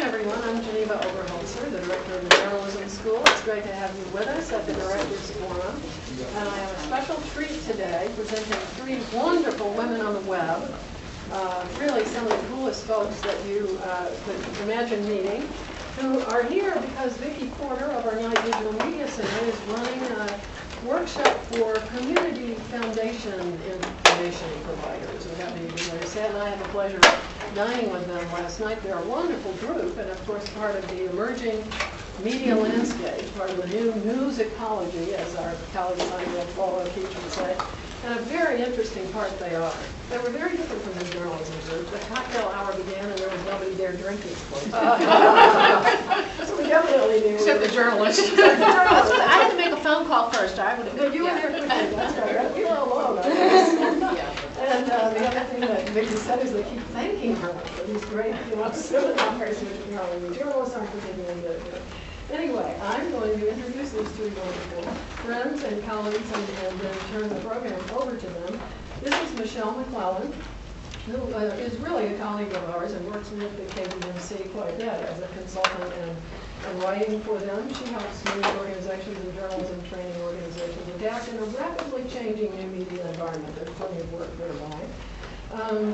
everyone. I'm Geneva Overholser, the director of the Journalism School. It's great to have you with us at the Directors Forum. And I have a special treat today, presenting three wonderful women on the web. Really some of the coolest folks that you could imagine meeting, who are here because Vicki Porter of our Night Digital Media Center is running a workshop for community foundation information providers. We got to very sad, and I had the pleasure of dining with them last night. They're a wonderful group, and of course part of the emerging media landscape, part of the new news ecology, as our colleague Sandra Paul teacher would say. And a very interesting part they are. They were very different from the journalism group. The cocktail hour began and there was nobody there drinking. So we definitely knew. Except the journalist. I had to make a phone call first. I would have. No, you were there quickly. That's right. We were alone. And the other thing that Vicki said is they keep thanking her for these great, seminars, which journalists aren't particularly good at. Anyway, I'm going to introduce these three wonderful friends and colleagues and then turn the program over to them. This is Michele McLellan, who is really a colleague of ours and works with the KBMC quite a bit as a consultant and writing for them. She helps news organizations and journalism training organizations adapt in a rapidly changing new media environment. There's plenty of work thereby.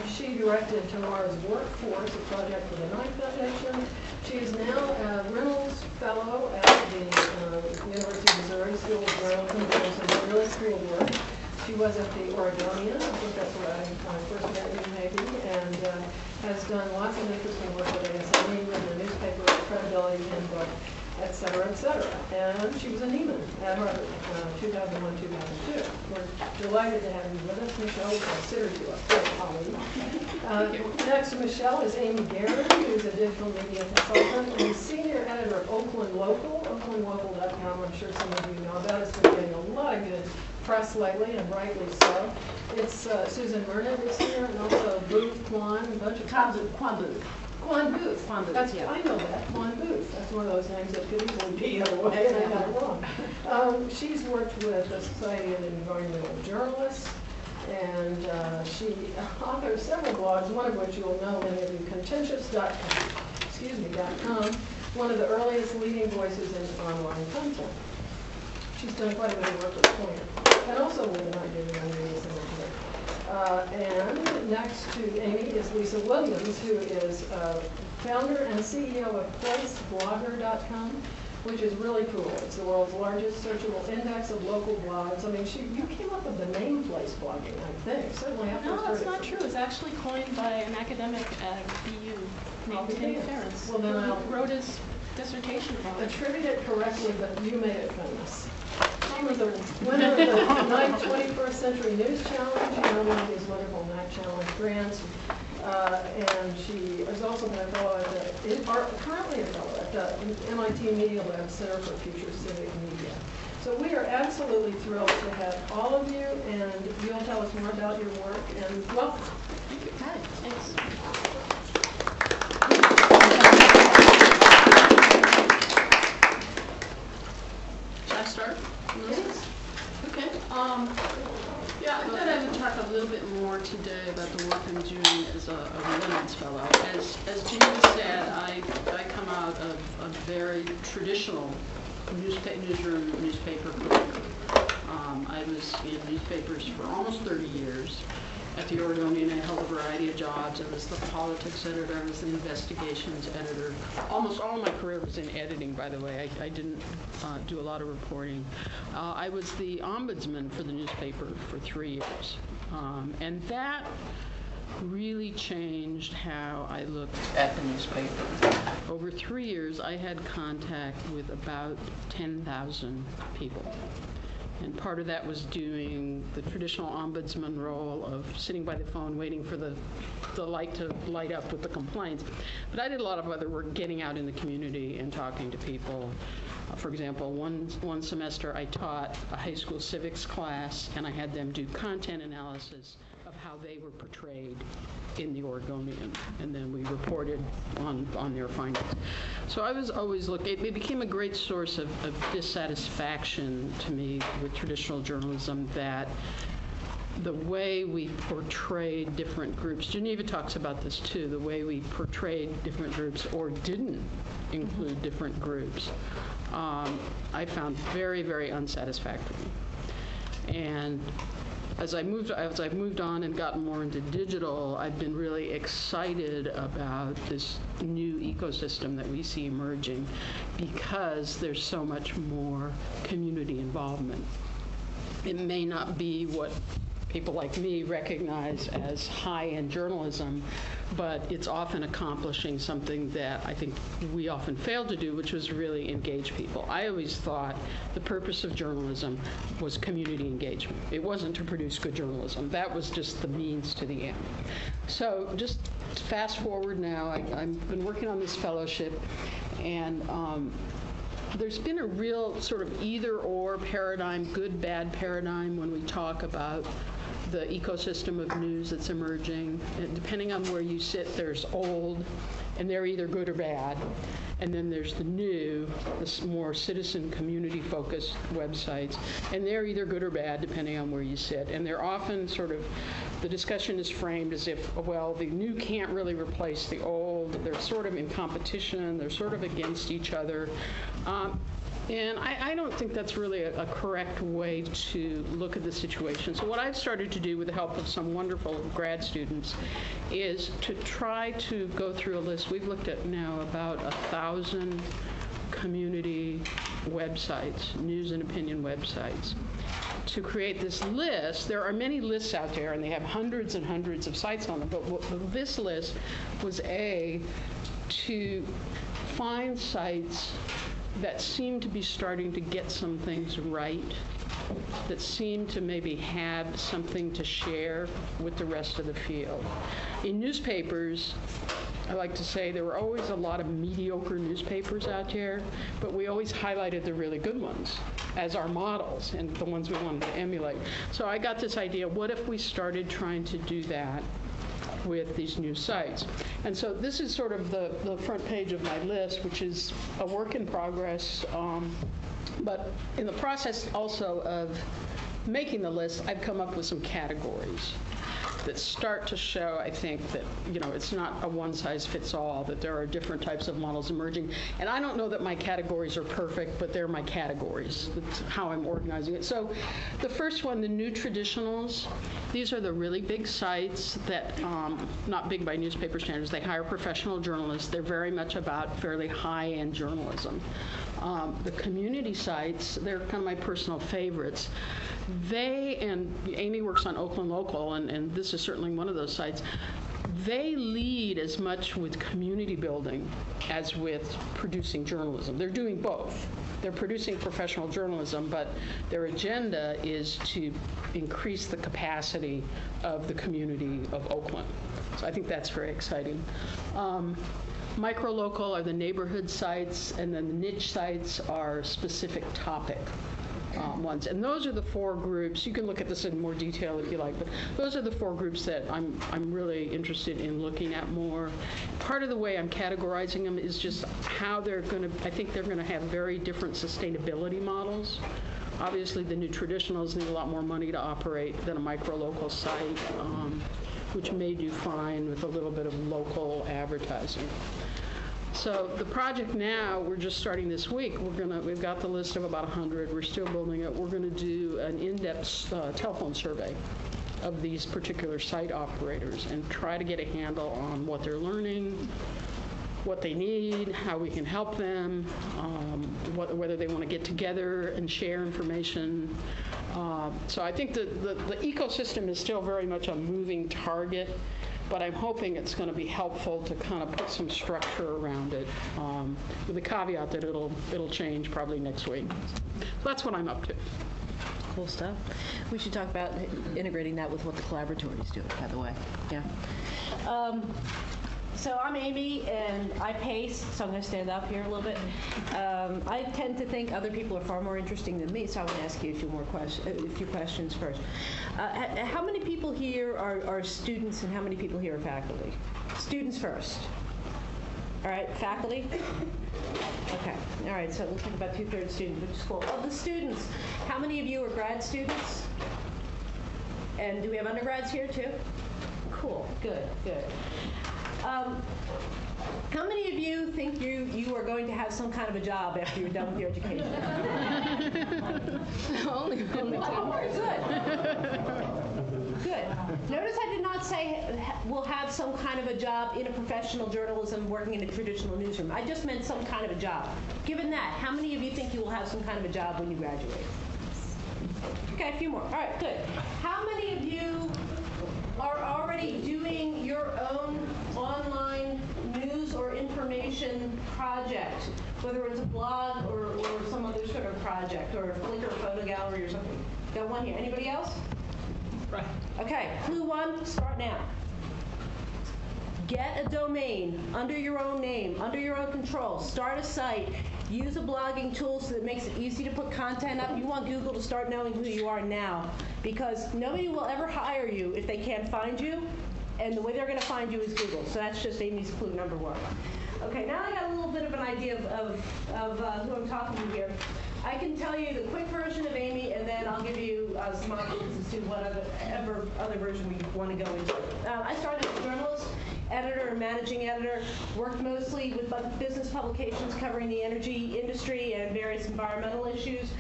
She directed Tomorrow's Workforce, a project for the Knight Foundation. She is now a Reynolds Fellow at the University of Missouri School of Journalism, doing some really cool work. She was at the Oregonian, I think that's where I first met you maybe, and has done lots of interesting work with ASME, with the newspaper credibility handbook, et cetera, et cetera. And she was a Neiman at Harvard, 2001-2002. We're delighted to have you with us, Michele. We consider you a great colleague. Next to Michele is Amy Guerin, who's a digital media consultant and senior editor of Oakland Local, oaklandlocal.com. I'm sure some of you know about it. It's been getting a lot of good press lately, and rightly so. It's Susan Mernit is here, and also Booth Kwan, a bunch of Kwan Booth. That's, yeah. I know that. Kwan Booth. That's one of those names that could easily be the other way, and I got it wrong. She's worked with the Society of Environmental Journalists, and she authored several blogs, one of which you'll know many of you, contentious.com, one of the earliest leading voices in online content. She's done quite a bit of work with Pointer, and also with the Night Digital Media Center. And next to Amy is Lisa Williams, who is founder and CEO of placeblogger.com, which is really cool. It's the world's largest searchable index of local blogs. I mean, you came up with the name place blogging, I think. Certainly after No, that's not true. It's actually coined by an academic at BU named Tim Ferriss. Well, then I'll wrote his dissertation from it. Attribute it correctly, but you made it famous. She was a winner of the Night 21st Century News Challenge, one of these wonderful Night Challenge grants. And she has also been a fellow currently a fellow at the MIT Media Lab Center for Future Civic Media. So we are absolutely thrilled to have all of you, and you'll tell us more about your work, and welcome. Hi, thanks. Should I start? Yes. Okay. Yeah, I thought I would talk a little bit more today about the work I'm doing as a Reynolds Fellow. As Geneva said, I come out of a very traditional newspaper career. I was in newspapers for almost 30 years. At the Oregonian, I held a variety of jobs. I was the politics editor, I was the investigations editor. Almost all of my career was in editing, by the way. I didn't do a lot of reporting. I was the ombudsman for the newspaper for 3 years. And that really changed how I looked at the newspaper. Over 3 years, I had contact with about 10,000 people. And part of that was doing the traditional ombudsman role of sitting by the phone waiting for the light to light up with the complaints. But I did a lot of other work getting out in the community and talking to people. For example, one semester I taught a high school civics class, and I had them do content analysis of how they were portrayed in the Oregonian, and then we reported on their findings. So I was always looking, it became a great source of dissatisfaction to me with traditional journalism that the way we portrayed different groups. Geneva talks about this too, the way we portrayed different groups or didn't include different groups, I found very, very unsatisfactory. And as I've moved on and gotten more into digital, I've been really excited about this new ecosystem that we see emerging because there's so much more community involvement. It may not be what people like me recognize as high-end journalism, but it's often accomplishing something that I think we often fail to do, which was really engage people. I always thought the purpose of journalism was community engagement. It wasn't to produce good journalism. That was just the means to the end. So just fast forward now, I've been working on this fellowship, and there's been a real sort of either-or paradigm, good-bad paradigm when we talk about the ecosystem of news that's emerging. And depending on where you sit, there's old, and they're either good or bad. And then there's the new, the more citizen community-focused websites, and they're either good or bad depending on where you sit. And they're often sort of, the discussion is framed as if, well, the new can't really replace the old. They're sort of in competition. They're sort of against each other. And I don't think that's really a correct way to look at the situation. So what I've started to do with the help of some wonderful grad students is to try to go through a list. We've looked at now about 1,000 community websites, news and opinion websites, to create this list. There are many lists out there, and they have hundreds and hundreds of sites on them, but this list was to find sites that seem to be starting to get some things right, that seem to maybe have something to share with the rest of the field. In newspapers, I like to say there were always a lot of mediocre newspapers out there, but we always highlighted the really good ones as our models and the ones we wanted to emulate. So I got this idea, what if we started trying to do that with these new sites? And so this is sort of the front page of my list, which is a work in progress. But in the process also of making the list, I've come up with some categories that start to show, I think, that it's not a one-size-fits-all, that there are different types of models emerging. And I don't know that my categories are perfect, but they're my categories. That's how I'm organizing it. So the first one, the new traditionals, these are the really big sites that, not big by newspaper standards, they hire professional journalists. They're very much about fairly high-end journalism. The community sites, they're kind of my personal favorites. And Amy works on Oakland Local, and this is certainly one of those sites. They lead as much with community building as with producing journalism. They're doing both. They're producing professional journalism, but their agenda is to increase the capacity of the community of Oakland. So I think that's very exciting. Micro-local are the neighborhood sites, and then the niche sites are specific topic ones. And those are the four groups. You can look at this in more detail if you like, but those are the four groups that I'm really interested in looking at more. Part of the way I'm categorizing them is just how I think they're going to have very different sustainability models. Obviously, the new traditionals need a lot more money to operate than a micro-local site, which may do fine with a little bit of local advertising. So the project now, we're just starting this week. We've got the list of about 100. We're still building it. We're going to do an in-depth telephone survey of these particular site operators and try to get a handle on what they're learning, what they need, how we can help them, whether they want to get together and share information. So I think the ecosystem is still very much a moving target, but I'm hoping it's going to be helpful to kind of put some structure around it, with the caveat that it'll change probably next week. So that's what I'm up to. Cool stuff. We should talk about integrating that with what the collaboratories do, by the way. Yeah. So I'm Amy, and I pace, so I'm going to stand up here a little bit. I tend to think other people are far more interesting than me, so I want to ask you a few questions first. How many people here are students, and how many people here are faculty? Students first. All right, faculty? Okay, all right, so it looks like about 2/3 students, which is cool. Of the students, how many of you are grad students? And do we have undergrads here too? Cool, good, good. How many of you think you are going to have some kind of a job after you're done with your education? Only one. Good. Notice I did not say we'll have some kind of a job in a professional journalism working in a traditional newsroom. I just meant some kind of a job. Given that, how many of you think you will have some kind of a job when you graduate? Okay, a few more. All right, good. How many of you are already doing your own online news or information project, whether it's a blog or some other sort of project, or a Flickr photo gallery or something? Got one here. Anybody else? Right. Okay, clue one, start now. Get a domain under your own name, under your own control. Start a site. Use a blogging tool so that it makes it easy to put content up. You want Google to start knowing who you are now, because nobody will ever hire you if they can't find you, and the way they're going to find you is Google. So that's just Amy's clue number one. Okay, now I got a little bit of an idea of who I'm talking to here. I can tell you the quick version of Amy, and then I'll give you some options as to whatever other version we want to go into. I started as a journalist, editor, and managing editor, worked mostly with business publications covering the energy industry and various environmental issues,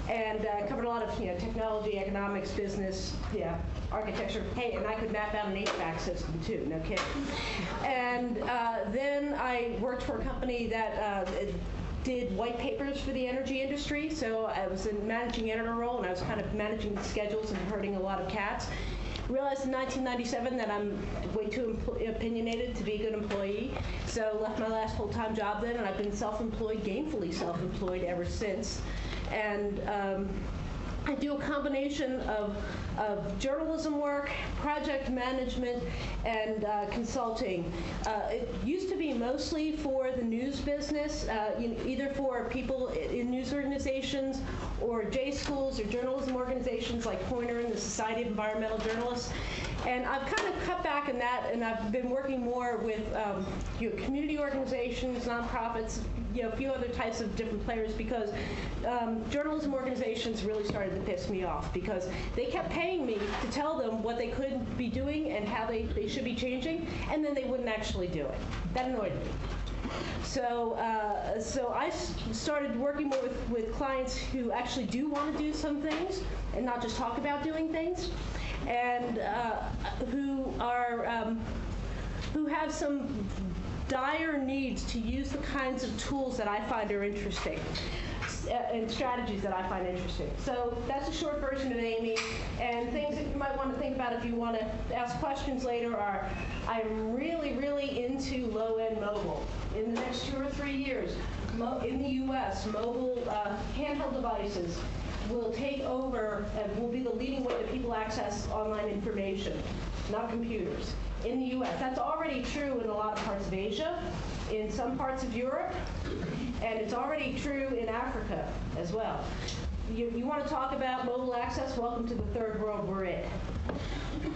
and covered a lot of technology, economics, business, architecture. Hey, and I could map out an HVAC system too, no kidding. And then I worked for a company that did white papers for the energy industry, so I was in managing editor role, and I was kind of managing the schedules and herding a lot of cats. Realized in 1997 that I'm way too opinionated to be a good employee, so left my last full-time job then, and I've been self-employed, gainfully self-employed ever since. And I do a combination of journalism work, project management, and consulting. It used to be mostly for the news business, either for people in news organizations or J schools or journalism organizations like Poynter and the Society of Environmental Journalists. And I've kind of cut back in that, and I've been working more with community organizations, nonprofits, a few other types of different players, because journalism organizations really started to piss me off, because they kept paying me to tell them what they could be doing and how they should be changing, and then they wouldn't actually do it. That annoyed me. So I started working more with clients who actually do want to do some things and not just talk about doing things, and who have some dire needs to use the kinds of tools that I find are interesting and strategies that I find interesting. So that's a short version of Amy, and things that you might want to think about if you want to ask questions later are, I'm really, really into low-end mobile. In the next 2 or 3 years, in the U.S., mobile handheld devices will take over and will be the leading way that people access online information, not computers. In the U.S. That's already true in a lot of parts of Asia, in some parts of Europe, and it's already true in Africa as well. You want to talk about mobile access? Welcome to the third world we're in.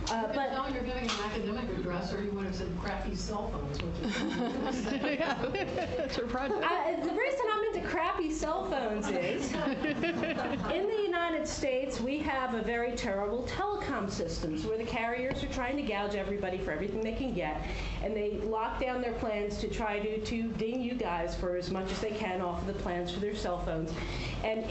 But now you're giving an academic address, or you would have said crappy cell phones, which is That's her project. The reason I'm into crappy cell phones is, in the United States, we have a very terrible telecom systems where the carriers are trying to gouge everybody for everything they can get, and they lock down their plans to try to ding you guys for as much as they can off of the plans for their cell phones. And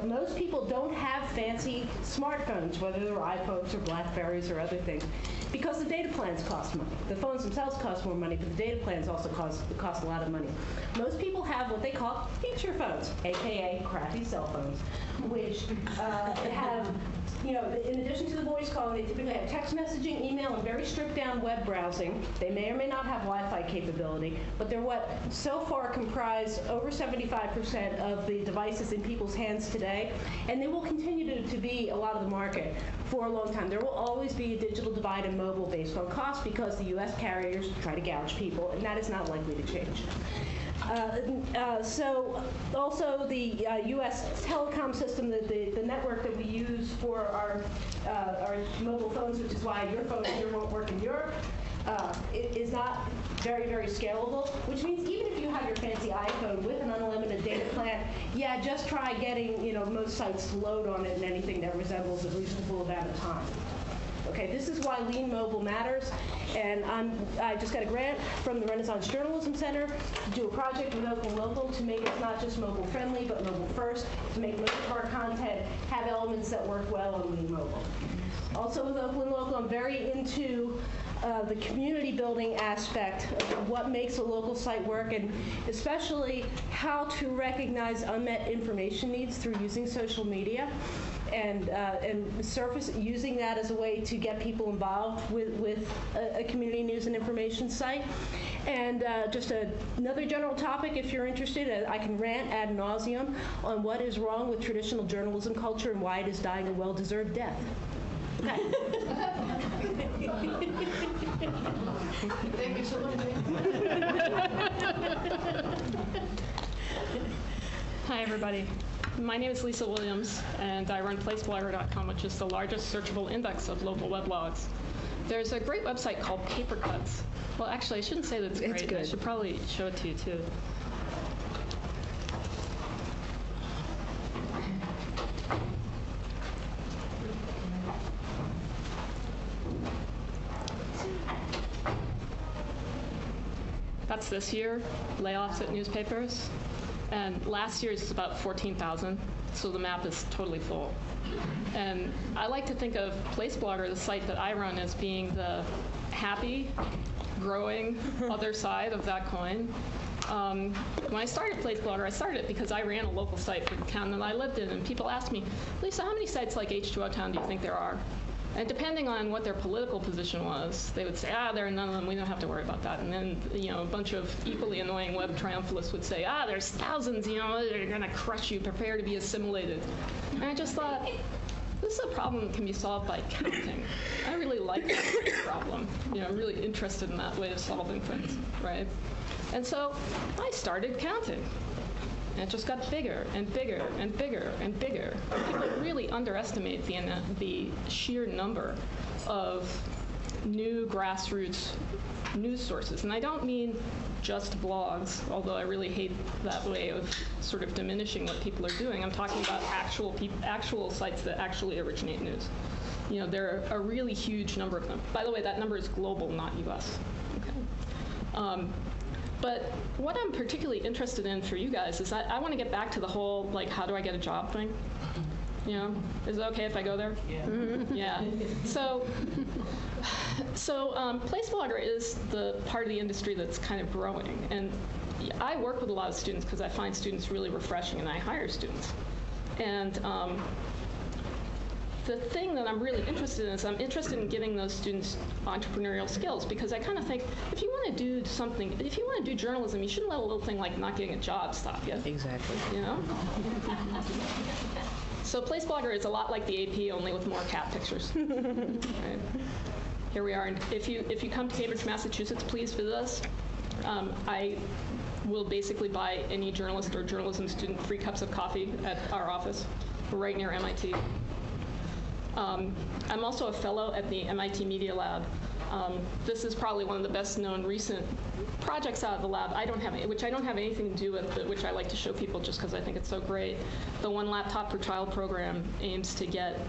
most people don't have fancy smartphones, whether they're iPhones or Blackberries or other things, because the data plans cost money. The phones themselves cost more money, but the data plans also cost a lot of money. Most people have what they call feature phones, aka crappy cell phones, which have, in addition to the voice calling, they typically have text messaging, email, and very stripped down web browsing. They may or may not have Wi-Fi capability, but they're what so far comprise over 75% of the devices in people's hands today, and they will continue to be a lot of the market for a long time. There will always be a digital divide in mobile based on cost, because the U.S. carriers try to gouge people, and that is not likely to change. So also the U.S. telecom system, the network that we use for our mobile phones, which is why your phone here won't work in Europe, it is not very, very scalable, which means even if you have your fancy iPhone with an unlimited data plan, just try getting most sites to load on it in anything that resembles a reasonable amount of time. Okay, this is why lean mobile matters, and I just got a grant from the Renaissance Journalism Center to do a project with Oakland Local to make it not just mobile friendly, but mobile first, to make most of our content have elements that work well on lean mobile. Also with Oakland Local, I'm very into the community building aspect of what makes a local site work, and especially how to recognize unmet information needs through using social media and using that as a way to get people involved with a community news and information site. And just another general topic, if you're interested, I can rant ad nauseum on what is wrong with traditional journalism culture and why it is dying a well-deserved death. Okay. Thank you so much. Hi, everybody. My name is Lisa Williams, and I run placeblogger.com, which is the largest searchable index of local weblogs. There's a great website called Papercuts. Well, actually, I shouldn't say that it's great. good. I should probably show it to you, too. That's this year, layoffs at newspapers. And last year's is about 14,000, so the map is totally full. And I like to think of Placeblogger, the site that I run, as being the happy, growing other side of that coin. When I started Placeblogger, I started it because I ran a local site for the town that I lived in, and people asked me, Lisa, how many sites like H2O Town do you think there are? And depending on what their political position was, they would say, there are none of them, we don't have to worry about that. And then, a bunch of equally annoying web triumphalists would say, there's thousands, they're gonna crush you, prepare to be assimilated. And I just thought, this is a problem that can be solved by counting. I really like that problem. I'm really interested in that way of solving things, right? And so I started counting. And it just got bigger and bigger and bigger and bigger. People really underestimate the sheer number of new grassroots news sources. And I don't mean just blogs, although I really hate that way of sort of diminishing what people are doing. I'm talking about actual sites that actually originate news. There are a really huge number of them. By the way, that number is global, not US. Okay. But what I'm particularly interested in for you guys is I want to get back to the whole, how do I get a job thing? Is it okay if I go there? Yeah. Mm-hmm. Yeah. So Placeblogger is the part of the industry that's kind of growing. And I work with a lot of students because I find students really refreshing, and I hire students. And the thing that I'm really interested in is I'm interested in giving those students entrepreneurial skills, because I kind of think if you want to do something, if you want to do journalism, you shouldn't let a little thing like not getting a job stop you. Exactly. So Placeblogger is a lot like the AP, only with more cat pictures. Right. Here we are. And if you come to Cambridge, Massachusetts, please visit us. I will basically buy any journalist or journalism student 3 cups of coffee at our office. We're right near MIT. I'm also a fellow at the MIT Media Lab. This is probably one of the best known recent projects out of the lab. Which I don't have anything to do with, but which I like to show people just because I think it's so great. The One Laptop per Child program aims to get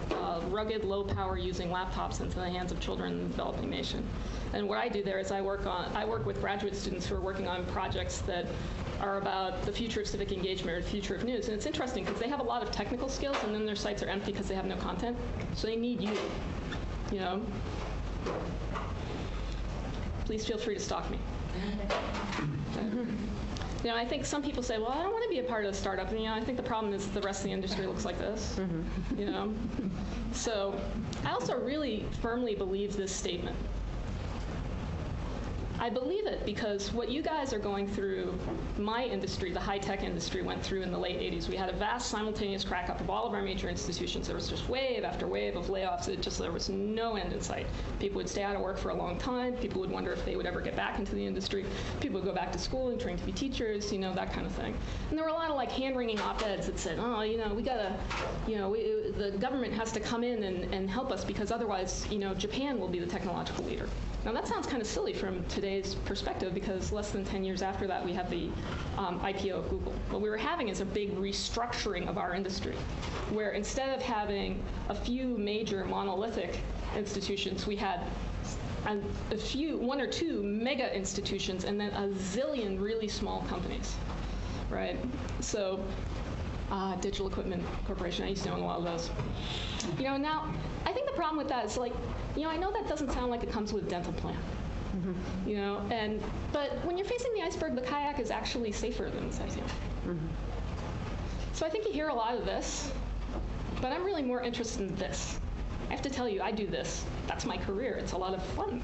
rugged, low-power using laptops into the hands of children in the developing nation. And what I do there is I work with graduate students who are working on projects that are about the future of civic engagement or the future of news. And it's interesting because they have a lot of technical skills, and then their sites are empty because they have no content. So they need you, Please feel free to stalk me. I think some people say, well, I don't want to be a part of a startup. And, I think the problem is the rest of the industry looks like this, So I also really firmly believe this statement. I believe it because what you guys are going through, my industry, the high-tech industry, went through in the late 80s. We had a vast simultaneous crack-up of all of our major institutions. There was just wave after wave of layoffs. There was no end in sight. People would stay out of work for a long time. People would wonder if they would ever get back into the industry. People would go back to school and train to be teachers, that kind of thing. And there were a lot of hand-wringing op-eds that said, we gotta, the government has to come in and help us because otherwise, Japan will be the technological leader. Now that sounds kind of silly from today's perspective, because less than 10 years after that we have the IPO of Google. What we were having is a big restructuring of our industry, where instead of having a few major monolithic institutions, we had one or two mega institutions and then a zillion really small companies, right? So Digital Equipment Corporation, I used to own a lot of those. Now, I think the problem with that is, like, I know that doesn't sound like it comes with a dental plan. But when you're facing the iceberg, the kayak is actually safer than the sail. So I think you hear a lot of this, but I'm really more interested in this. I have to tell you, I do this. That's my career. It's a lot of fun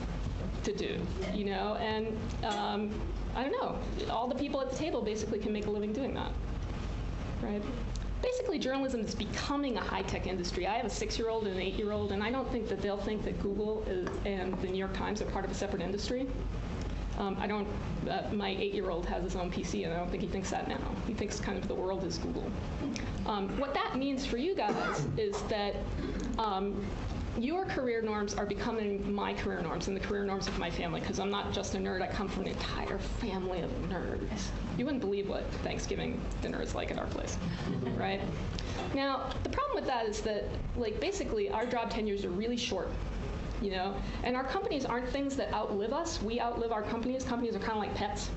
to do, and I don't know, all the people at the table basically can make a living doing that, right? Basically, journalism is becoming a high-tech industry. I have a 6-year-old and an 8-year-old, and I don't think that they'll think that Google and the New York Times are part of a separate industry. My 8-year-old has his own PC, and I don't think he thinks that now. He thinks kind of the world is Google. What that means for you guys is that your career norms are becoming my career norms and the career norms of my family, because I'm not just a nerd. I come from an entire family of nerds. You wouldn't believe what Thanksgiving dinner is like at our place, right? Now, the problem with that is that, like, basically our job tenures are really short, and our companies aren't things that outlive us. We outlive our companies. Companies are kind of like pets.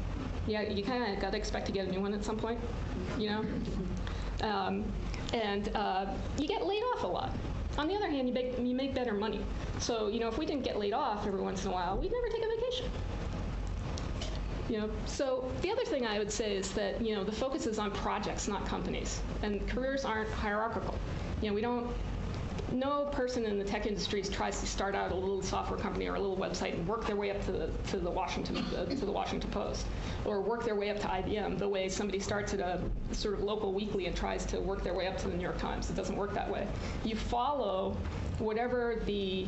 Yeah, you kind of got to expect to get a new one at some point, and you get laid off a lot. On the other hand, you make better money. So, if we didn't get laid off every once in a while, we'd never take a vacation. So the other thing I would say is that, the focus is on projects, not companies. And careers aren't hierarchical. No person in the tech industries tries to start out a little software company or a little website and work their way up to the Washington Post, or work their way up to IBM the way somebody starts at a sort of local weekly and tries to work their way up to the New York Times. It doesn't work that way. You follow whatever the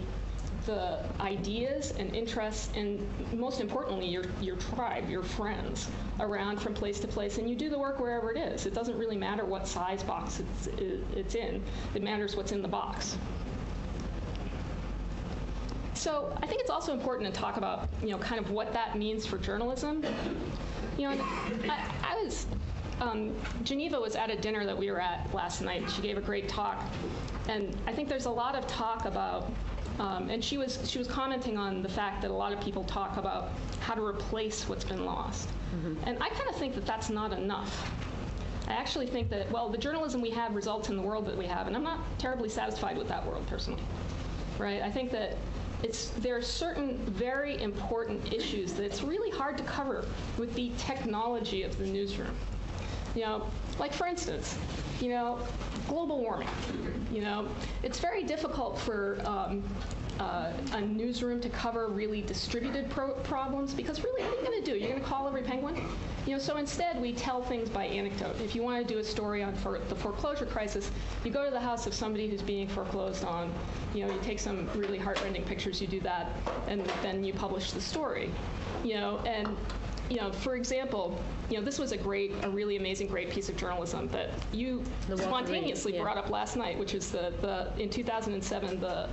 ideas and interests, and most importantly, your tribe, your friends, around from place to place, and you do the work wherever it is. It doesn't really matter what size box it's in. It matters what's in the box. So I think it's also important to talk about, kind of what that means for journalism. Geneva was at a dinner that we were at last night. She gave a great talk, and I think there's a lot of talk about. And she was commenting on the fact that a lot of people talk about how to replace what's been lost. And I kind of think that that's not enough. I actually think that, the journalism we have results in the world that we have, and I'm not terribly satisfied with that world personally, right? I think that there are certain very important issues that it's really hard to cover with the technology of the newsroom. Like, for instance, global warming. It's very difficult for a newsroom to cover really distributed problems, because really, what are you going to do? You're going to call every penguin? So instead, we tell things by anecdote. If you want to do a story on the foreclosure crisis, you go to the house of somebody who's being foreclosed on. You take some really heartrending pictures, you do that, and then you publish the story. For example, this was a really amazing, great piece of journalism that you spontaneously brought up last night, which is in 2007, the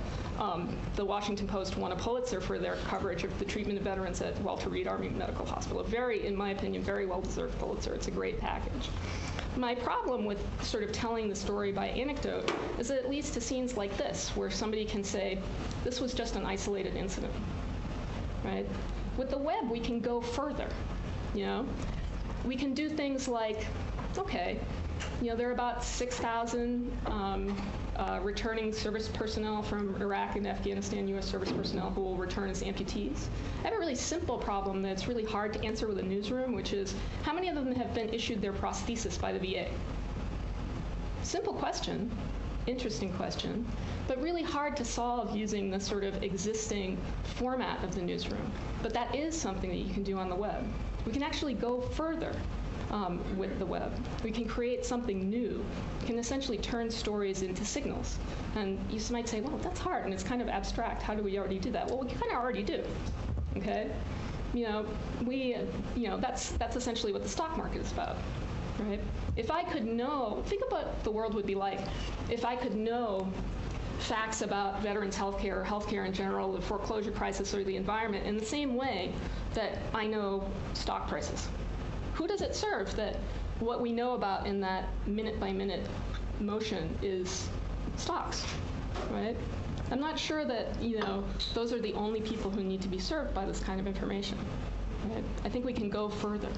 Washington Post won a Pulitzer for their coverage of the treatment of veterans at Walter Reed Army Medical Hospital. In my opinion, very well-deserved Pulitzer. It's a great package. My problem with sort of telling the story by anecdote is that it leads to scenes like this, where somebody can say, this was just an isolated incident, right? With the web, we can go further, We can do things like, okay, there are about 6,000 returning service personnel from Iraq and Afghanistan, U.S. service personnel, who will return as amputees. I have a really simple problem that's really hard to answer with a newsroom, which is, how many of them have been issued their prosthesis by the VA? Simple question, interesting question, but really hard to solve using the sort of existing format of the newsroom. But that is something that you can do on the web. We can actually go further with the web. We can create something new. We can essentially turn stories into signals. And you might say, well, that's hard, and it's kind of abstract. How do we already do that? Well, we kind of already do, okay? That's essentially what the stock market is about, right? If I could know, think about what the world would be like if I could know facts about veterans' healthcare or healthcare in general, the foreclosure crisis or the environment in the same way that I know stock prices. Who does it serve that what we know about in that minute-by-minute motion is stocks, right? I'm not sure that, those are the only people who need to be served by this kind of information. Right? I think we can go further.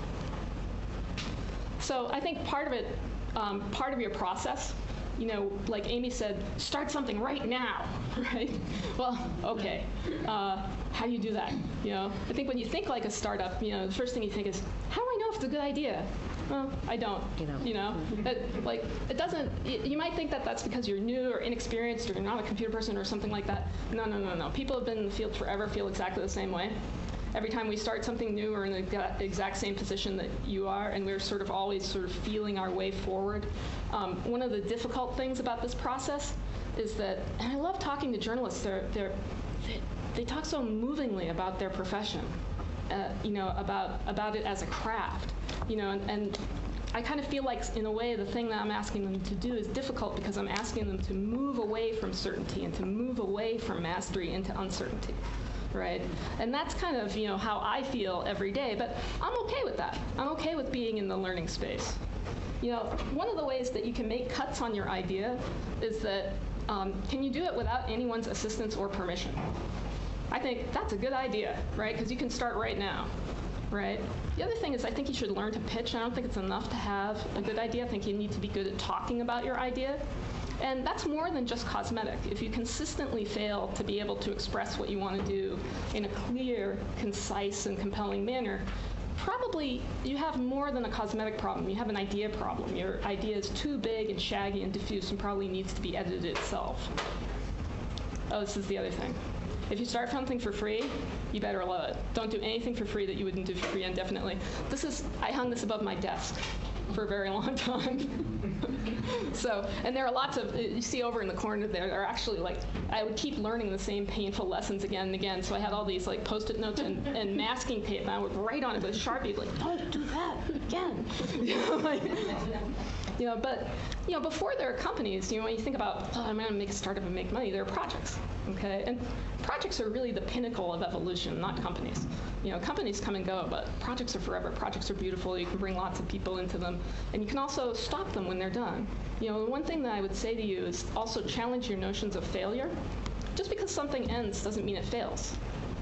So I think part of it, part of your process, like Amy said, start something right now, right? Well, okay. How do you do that? I think when you think like a startup, the first thing you think is, how do I know if it's a good idea? Well, I don't. It doesn't. You might think that that's because you're new or inexperienced or you're not a computer person or something like that. No. People have been in the field forever, feel exactly the same way. Every time we start something new, we're in the exact same position that you are, and we're sort of always sort of feeling our way forward. One of the difficult things about this process is that, and I love talking to journalists. They talk so movingly about their profession, about it as a craft, and I kind of feel like, in a way, the thing that I'm asking them to do is difficult because I'm asking them to move away from certainty and to move away from mastery into uncertainty. Right? And that's kind of, how I feel every day, but I'm okay with that. I'm okay with being in the learning space. One of the ways that you can make cuts on your idea is that, can you do it without anyone's assistance or permission? I think that's a good idea, right? Because you can start right now, right? The other thing is I think you should learn to pitch. I don't think it's enough to have a good idea. I think you need to be good at talking about your idea. And that's more than just cosmetic. If you consistently fail to be able to express what you want to do in a clear, concise, and compelling manner, probably you have more than a cosmetic problem. You have an idea problem. Your idea is too big and shaggy and diffuse and probably needs to be edited itself. Oh, this is the other thing. If you start something for free, you better love it. Don't do anything for free that you wouldn't do for free indefinitely. I hung this above my desk for a very long time. And there are lots of, you see over in the corner there are actually I would keep learning the same painful lessons again and again. So I had all these Post-it notes and masking tape, and I would write on it with Sharpie, don't do that again. But before there are companies, when you think about, I'm going to make a startup and make money, there are projects, okay? And projects are really the pinnacle of evolution, not companies. Companies come and go, but projects are forever. Projects are beautiful. You can bring lots of people into them, and you can also stop them when they're done. The one thing that I would say to you is also challenge your notions of failure. Just because something ends doesn't mean it fails.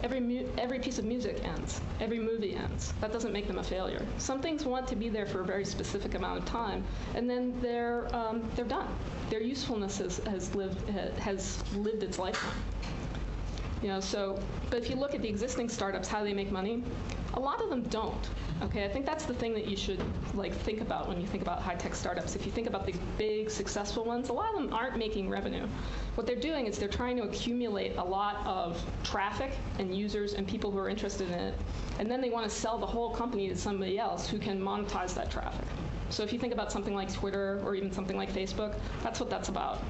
Every piece of music ends. Every movie ends. That doesn't make them a failure. Some things want to be there for a very specific amount of time, and then they're done. Their usefulness has lived its lifetime. But if you look at the existing startups, how they make money, a lot of them don't. Okay, I think that's the thing that you should think about when you think about high-tech startups. If you think about the big, successful ones, a lot of them aren't making revenue. What they're doing is they're trying to accumulate a lot of traffic and users and people who are interested in it, and then they want to sell the whole company to somebody else who can monetize that traffic. So if you think about something like Twitter or even something like Facebook, that's what that's about.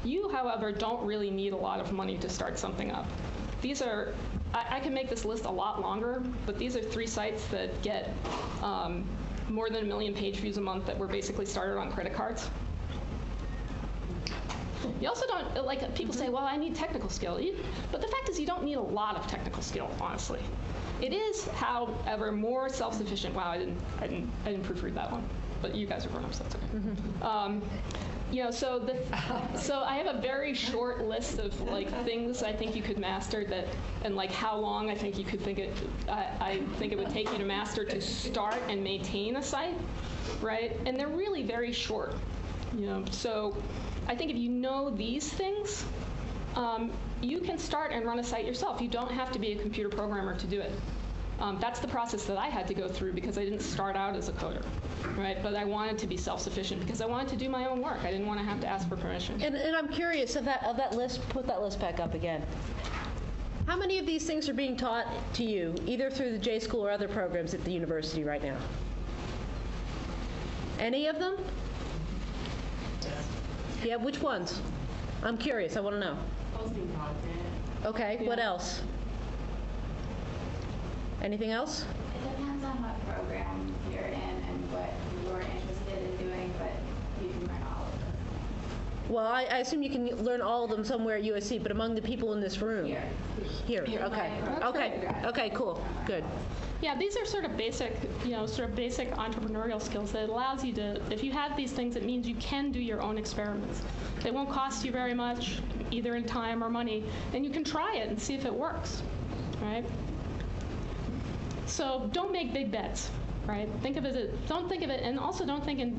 You, however, don't really need a lot of money to start something up. These are, I can make this list a lot longer, but these are 3 sites that get more than 1 million page views a month that were basically started on credit cards. You also don't, people say, well, I need technical skill. But the fact is you don't need a lot of technical skill, honestly. It is, however, more self-sufficient. Wow, I didn't proofread that one. But you guys are grown-ups, so that's okay. So I have a very short list of things I think you could master and how long I think you could I think it would take you to master to start and maintain a site, right? And they're really very short, So I think if you know these things, you can start and run a site yourself. You don't have to be a computer programmer to do it. That's the process that I had to go through because I didn't start out as a coder, right? But I wanted to be self-sufficient because I wanted to do my own work. I didn't want to have to ask for permission. And I'm curious of that list. Put that list back up again. How many of these things are being taught to you, either through the J School or other programs at the university right now? Any of them? Yeah, which ones? I'm curious. I want to know. Posting content. Okay, Yeah. What else? Anything else? It depends on what program you're in and what you're interested in doing, but you can learn all of those things. Well, I assume you can learn all of them somewhere at USC, but among the people in this room? Here, okay. Okay, cool, good. Yeah, these are sort of basic, basic entrepreneurial skills that allows you to, if you have these things, it means you can do your own experiments. They won't cost you very much, either in time or money, and you can try it and see if it works, right? So don't make big bets, right? Don't think of it, and also don't think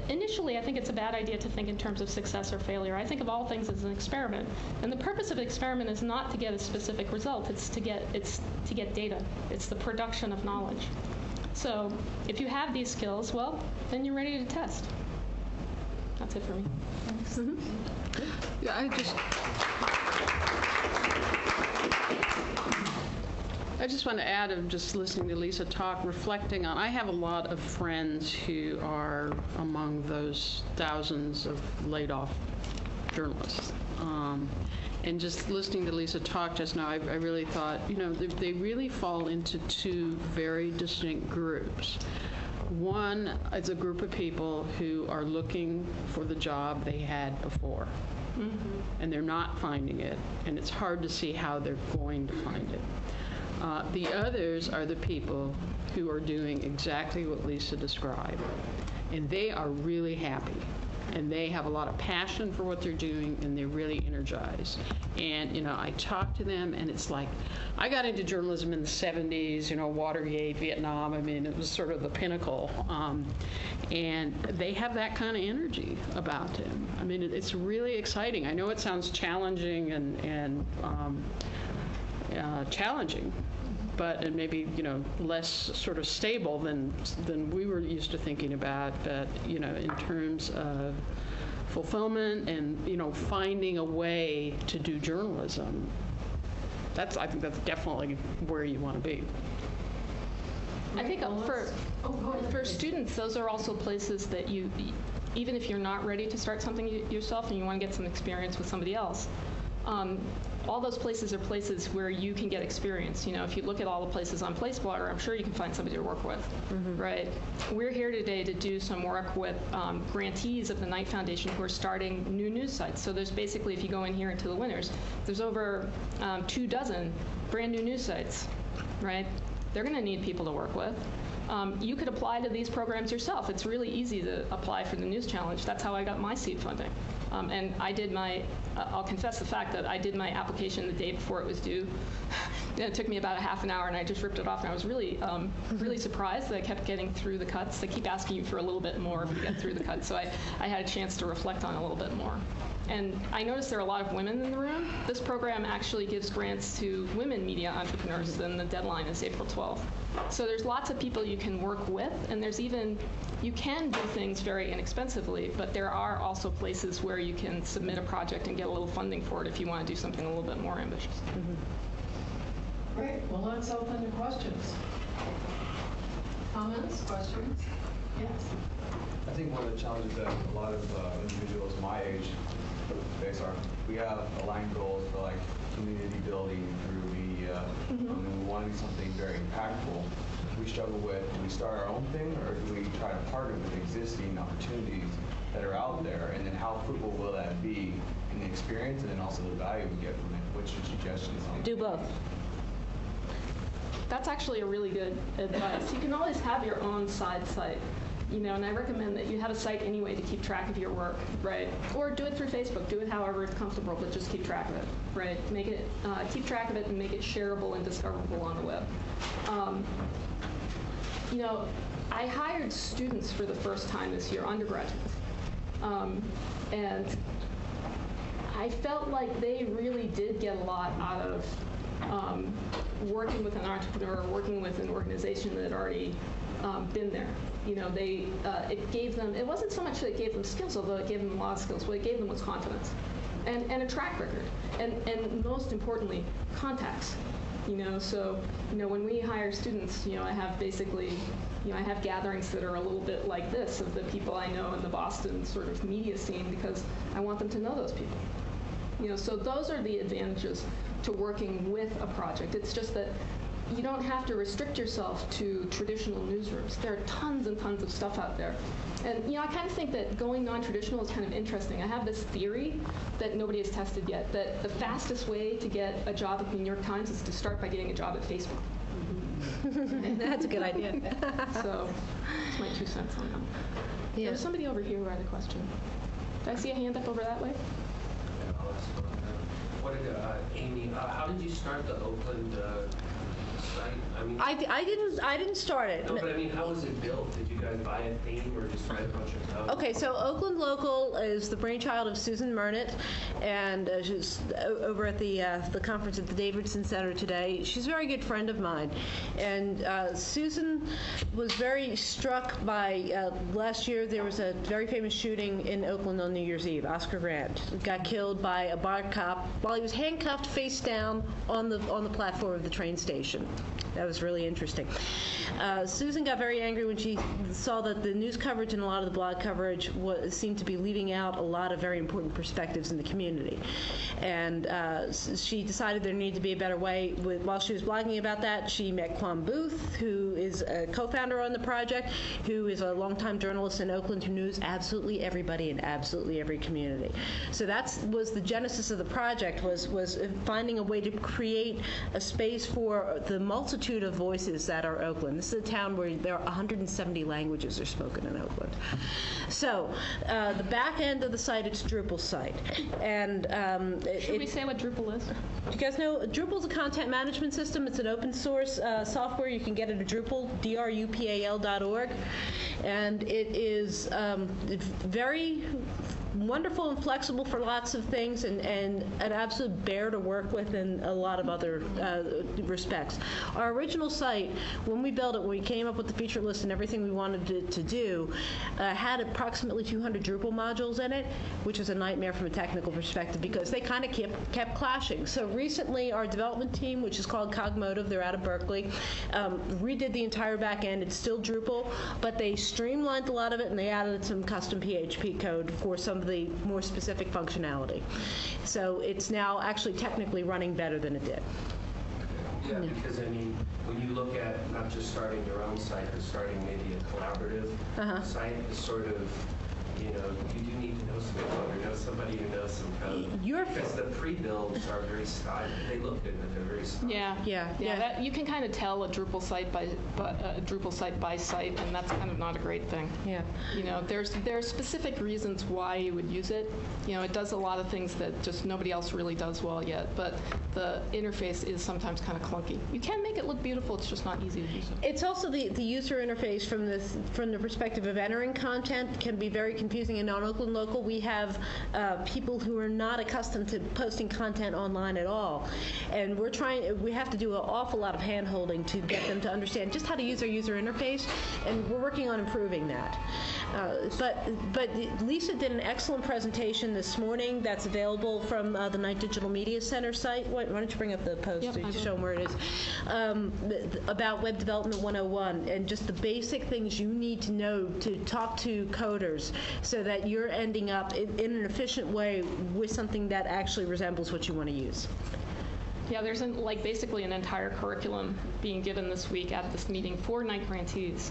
initially, I think it's a bad idea to think in terms of success or failure. I think of all things as an experiment. And the purpose of an experiment is not to get a specific result. It's to get data. It's the production of knowledge. So if you have these skills, well, then you're ready to test. That's it for me. Thanks. Mm-hmm. Yeah, I just want to add, of just listening to Lisa talk, reflecting on, I have a lot of friends who are among those thousands of laid off journalists. And just listening to Lisa talk just now, I really thought, they really fall into two very distinct groups. One is a group of people who are looking for the job they had before. Mm-hmm. And they're not finding it, and it's hard to see how they're going to find it. The others are the people who are doing exactly what Lisa described, and they are really happy, and they have a lot of passion for what they're doing, and they're really energized. And, I talk to them, and it's like, I got into journalism in the 70s, Watergate, Vietnam, it was sort of the pinnacle. And they have that kind of energy about them. It's really exciting. I know it sounds challenging and challenging, but it maybe less sort of stable than we were used to thinking about. But in terms of fulfillment and finding a way to do journalism, I think that's definitely where you want to be. I think for students, those are also places that you, even if you're not ready to start something yourself and you want to get some experience with somebody else, all those places are places where you can get experience. If you look at all the places on Placeblogger, I'm sure you can find somebody to work with, mm-hmm. right? We're here today to do some work with grantees of the Knight Foundation who are starting new news sites. So there's basically, if you go in here into the winners, there's over 24 brand new news sites, right? They're going to need people to work with. You could apply to these programs yourself. It's really easy to apply for the News Challenge. That's how I got my seed funding. And I did I'll confess the fact that I did my application the day before it was due. It took me about a half an hour, and I just ripped it off, and I was really, really surprised that I kept getting through the cuts. They keep asking you for a little bit more if you get through the cuts, so I had a chance to reflect on it a little bit more. And I noticed there are a lot of women in the room. This program actually gives grants to women media entrepreneurs, and the deadline is April 12th. So there's lots of people you can work with, and you can do things very inexpensively, but there are also places where you can submit a project and get a little funding for it if you want to do something a little bit more ambitious. Mm-hmm. Great. Well, let's open to questions. Comments? Questions? Yes. I think one of the challenges that a lot of individuals my age face are, we have aligned goals for like community building through media, mm-hmm. And we want to do something very impactful. We struggle with, do we start our own thing, or do we try to partner with existing opportunities that are out there, and then how fruitful will that be in the experience and then also the value we get from it? What's your suggestions on Do both. That's actually a really good advice. You can always have your own side site, and I recommend that you have a site anyway to keep track of your work, right? Or do it through Facebook. Do it however it's comfortable, but just keep track of it, right? Make it, keep track of it and make it shareable and discoverable on the web. I hired students for the first time this year, undergraduates, and I felt like they really did get a lot out of working with an entrepreneur, working with an organization that had already been there. It gave them, it wasn't so much that it gave them skills, although it gave them a lot of skills. What it gave them was confidence and a track record. And most importantly, contacts. So when we hire students, I have basically, I have gatherings that are a little bit like this of the people I know in the Boston sort of media scene, because I want them to know those people. So those are the advantages to working with a project. It's just that you don't have to restrict yourself to traditional newsrooms. There are tons and tons of stuff out there. And I kind of think that going non-traditional is kind of interesting. I have this theory that nobody has tested yet, that the fastest way to get a job at the New York Times is to start by getting a job at Facebook. That's a good idea. So that's my 2 cents on that. Yeah. There's somebody over here who had a question. Did I see a hand up over that way? Yeah, I'll ask one of them. What did, Amy, how did you start the Oakland site? I mean, I didn't start it. no, but I mean, how was it built? Did you guys buy a theme or just write a bunch of code? Okay, so Oakland Local is the brainchild of Susan Mernit, and she's over at the conference at the Davidson Center today. She's a very good friend of mine, and Susan was very struck by last year there was a very famous shooting in Oakland on New Year's Eve. Oscar Grant got killed by a bar cop while he was handcuffed face down on the platform of the train station. That was really interesting. Susan got very angry when she saw that the news coverage and a lot of the blog coverage seemed to be leaving out a lot of very important perspectives in the community. And she decided there needed to be a better way. While she was blogging about that, she met Quan Booth, who is a co-founder on the project, who is a longtime journalist in Oakland who knows absolutely everybody in absolutely every community. So that was the genesis of the project, was finding a way to create a space for the multitude of voices that are Oakland. This is a town where there are 170 languages are spoken in Oakland. So the back end of the site, it's Drupal's site. And Should we say what Drupal is? do you guys know Drupal's a content management system? It's an open source software. You can get it at Drupal, drupal.org. And it is very wonderful and flexible for lots of things, and an absolute bear to work with in a lot of other respects. Our original site, when we built it, when we came up with the feature list and everything we wanted it to do, had approximately 200 Drupal modules in it, which was a nightmare from a technical perspective because they kind of kept clashing. So recently, our development team, which is called Cogmotive, they're out of Berkeley, redid the entire back end. It's still Drupal, but they streamlined a lot of it and they added some custom PHP code for some of the more specific functionality. So it's now actually technically running better than it did. Yeah, because I mean, when you look at not just starting your own site, but starting maybe a collaborative site, it's sort of, you do need to know some code or know somebody who knows some code. Because the pre-builds are very stylish. They look good, but they're very stylish. Yeah. That, you can kind of tell a Drupal site by site, and that's kind of not a great thing. Yeah. There are specific reasons why you would use it. It does a lot of things that just nobody else really does well yet, but the interface is sometimes kind of clunky. You can make it look beautiful, it's just not easy to use. It's also the user interface from the perspective of entering content can be very confusing. And on Oakland Local, we have people who are not accustomed to posting content online at all, and we have to do an awful lot of hand-holding to get them to understand just how to use our user interface, and we're working on improving that. But Lisa did an excellent presentation this morning that's available from the Knight Digital Media Center site. Why don't you bring up the post to show them where it is, about Web Development 101 and just the basic things you need to know to talk to coders so that you're ending up in an efficient way with something that actually resembles what you want to use. Yeah, there's basically an entire curriculum being given this week at this meeting for Knight grantees.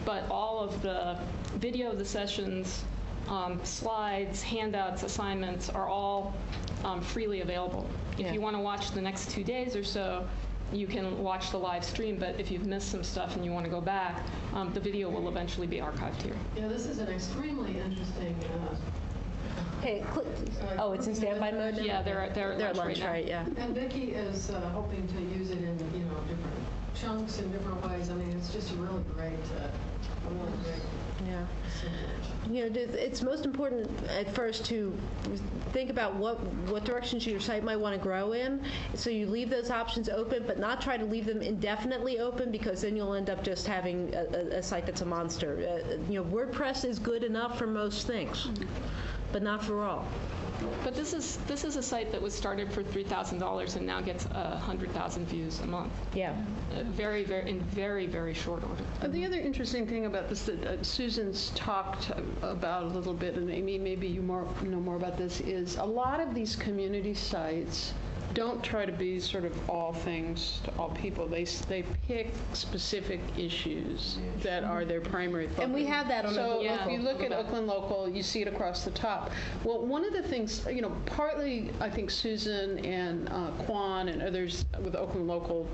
But all of the video of the sessions, slides, handouts, assignments are all freely available. If you want to watch the next 2 days or so, you can watch the live stream, but if you've missed some stuff and you want to go back, the video will eventually be archived here. Yeah, this is an extremely interesting. Hey, oh, it's in standby mode now? Yeah, they're at lunch right? Yeah. And Vicki is hoping to use it in different chunks in different ways. I mean, it's just really great. Yeah. It's most important at first to think about what directions your site might want to grow in. So you leave those options open, but not try to leave them indefinitely open, because then you'll end up just having a site that's a monster. WordPress is good enough for most things, but not for all. But this is a site that was started for $3,000 and now gets 100,000 views a month. Yeah. In very, very short order. The other interesting thing about this that Susan's talked about a little bit, and Amy, maybe you know more about this, is a lot of these community sites don't try to be sort of all things to all people. They pick specific issues that are their primary focus. And we have that on So Oakland if you Local. look at Oakland Local, you see it across the top. Well, one of the things, partly I think Susan and Kwan and others with Oakland Local,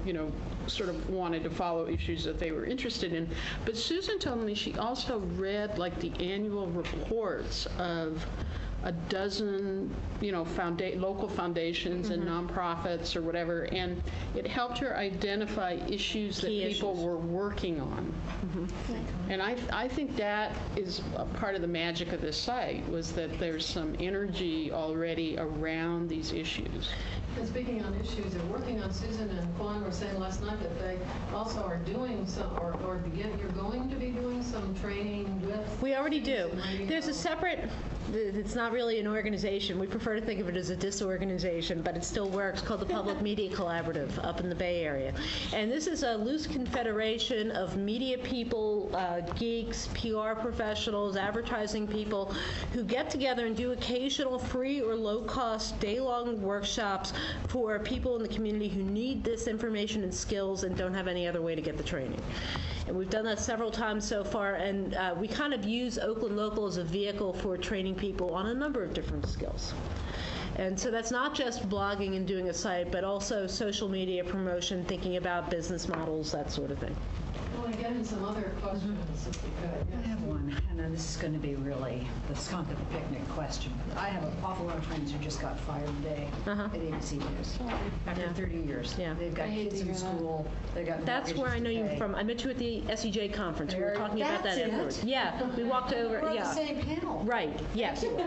sort of wanted to follow issues that they were interested in. But Susan told me she also read like the annual reports of a dozen, local foundations and nonprofits or whatever, and it helped her identify issues that people were working on. And I think that is a part of the magic of this site, was that there's some energy already around these issues. And speaking on issues, they're working on, Susan and Kwan were saying last night that they also are doing some, you're going to be doing some training with. We already do. There's a separate, it's not really an organization. We prefer to think of it as a disorganization, but it still works, called the Public Media Collaborative up in the Bay Area. And this is a loose confederation of media people, geeks, PR professionals, advertising people who get together and do occasional free or low-cost day-long workshops for people in the community who need this information and skills and don't have any other way to get the training. And we've done that several times so far, and we kind of use Oakland Local as a vehicle for training people on a number of different skills. And so that's not just blogging and doing a site, but also social media promotion, thinking about business models, that sort of thing. Well, again, some other questions, if you could. I have one, and then this is going to be really the skunk at the picnic question. I have an awful lot of friends who just got fired today at ABC News after 30 years. Yeah. They've got kids in school. They've got That's where I know you from. I met you at the SEJ conference. We were talking about that afterwards. Yeah, we walked over. We're on the same panel. Right, yes. I was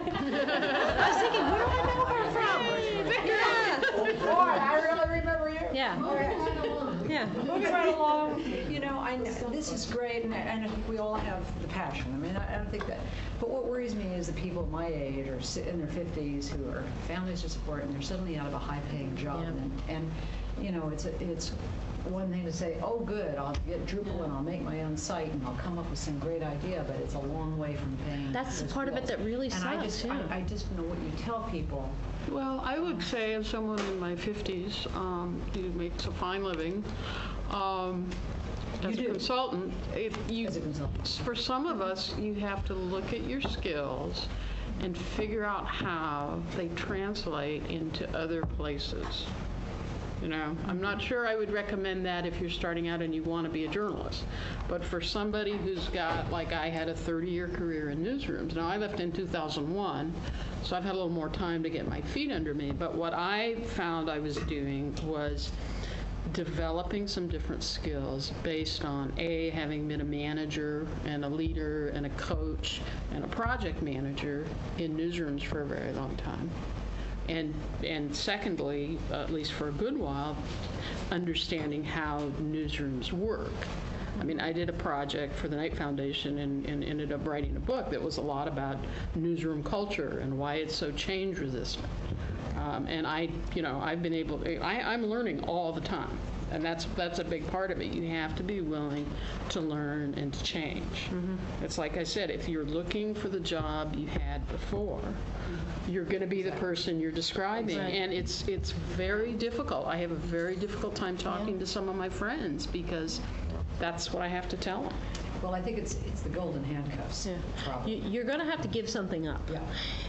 thinking, where do I know her from? Yeah. Boy, I really remember you. Yeah. Yeah. Moving right along, I know this is great, and I think we all have the passion. I mean, I don't think that. But what worries me is the people my age or in their 50s who are families to support, and they're suddenly out of a high-paying job, and it's one thing to say, oh, good, I'll get Drupal and I'll make my own site and I'll come up with some great idea, but it's a long way from paying. That's the part of it that really sucks. And I just know what you tell people. Well, I would say, as someone in my 50s who makes a fine living, as a consultant, for some of us, you have to look at your skills and figure out how they translate into other places. I'm not sure I would recommend that if you're starting out and you want to be a journalist. But for somebody who's got, like I had a 30-year career in newsrooms. Now, I left in 2001, so I've had a little more time to get my feet under me. But what I found I was doing was developing some different skills based on having been a manager and a leader and a coach and a project manager in newsrooms for a very long time. And secondly, at least for a good while, understanding how newsrooms work. I mean, I did a project for the Knight Foundation and ended up writing a book that was a lot about newsroom culture and why it's so change resistant. And I've been able to, I'm learning all the time. And that's a big part of it. You have to be willing to learn and to change. It's like I said, if you're looking for the job you had before, you're going to be the person you're describing. And it's very difficult. I have a very difficult time talking to some of my friends because that's what I have to tell them. Well, I think it's the golden handcuffs. Problem. You're going to have to give something up. Yeah.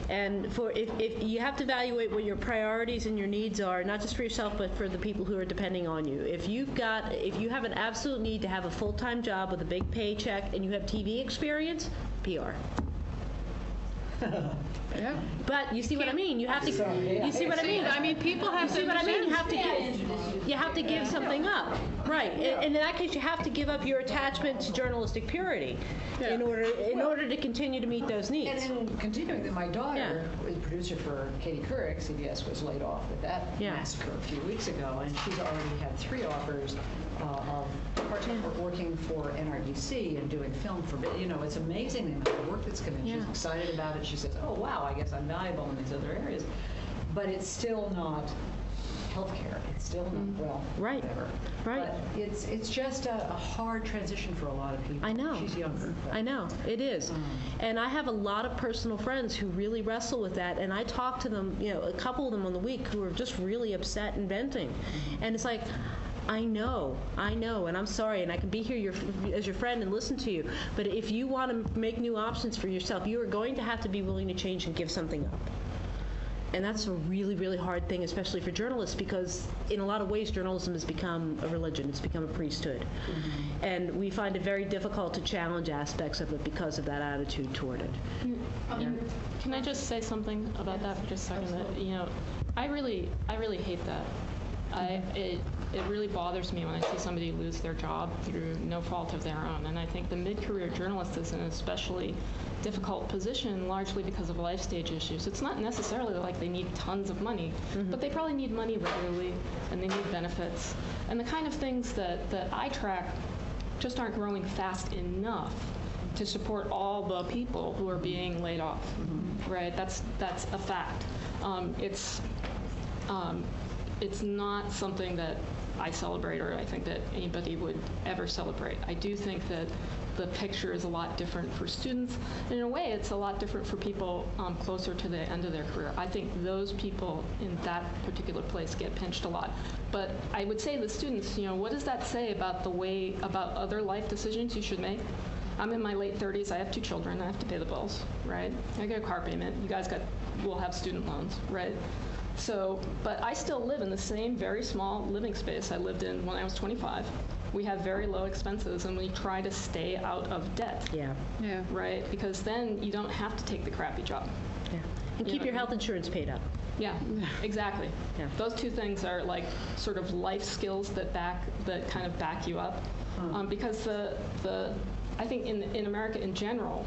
And if you have to evaluate what your priorities and your needs are, not just for yourself, but for the people who are depending on you. If you have an absolute need to have a full-time job with a big paycheck and you have TV experience, PR. Yeah. But you see what I mean? You have to. You see what I mean? I mean, people have to. See what I mean? You have to give something up, right? And in that case, you have to give up your attachment to journalistic purity in order to continue to meet those needs. And in continuing that, my daughter was a producer for Katie Couric. CBS was laid off with that massacre a few weeks ago, and she's already had 3 offers of part-time working for NRDC and doing film for, it's amazing the amount of work that's come in. She's excited about it. She says, oh, wow, I guess I'm valuable in these other areas. But it's still not healthcare. It's still not, well, Right. whatever. Right. But it's just a hard transition for a lot of people. I know. She's younger. But. I know, it is. And I have a lot of personal friends who really wrestle with that, and I talk to them, a couple of them on the week who are just really upset and venting. And it's like, I know, and I'm sorry, and I can be here as your friend and listen to you, but if you want to make new options for yourself, you are going to have to be willing to change and give something up. And that's a really, really hard thing, especially for journalists, because in a lot of ways, journalism has become a religion. It's become a priesthood. And we find it very difficult to challenge aspects of it because of that attitude toward it. Can I just say something about that for just a second? That, I really hate that. It really bothers me when I see somebody lose their job through no fault of their own. And I think the mid-career journalist is in an especially difficult position, largely because of life stage issues. It's not necessarily like they need tons of money, but they probably need money regularly, and they need benefits. And the kind of things that I track just aren't growing fast enough to support all the people who are being laid off, right? That's a fact. It's not something that I celebrate, or I think that anybody would ever celebrate. I do think that the picture is a lot different for students, and in a way it's a lot different for people closer to the end of their career. I think those people in that particular place get pinched a lot. But I would say to the students, what does that say about about other life decisions you should make? I'm in my late 30s, I have 2 children, I have to pay the bills, right? I get a car payment, you guys will have student loans, right? So, but I still live in the same very small living space I lived in when I was 25. We have very low expenses, and we try to stay out of debt. Yeah. Right? Because then you don't have to take the crappy job. Yeah. And keep your health insurance paid up. Yeah, exactly. Yeah. Those 2 things are like sort of life skills that kind of back you up. Because I think in America in general,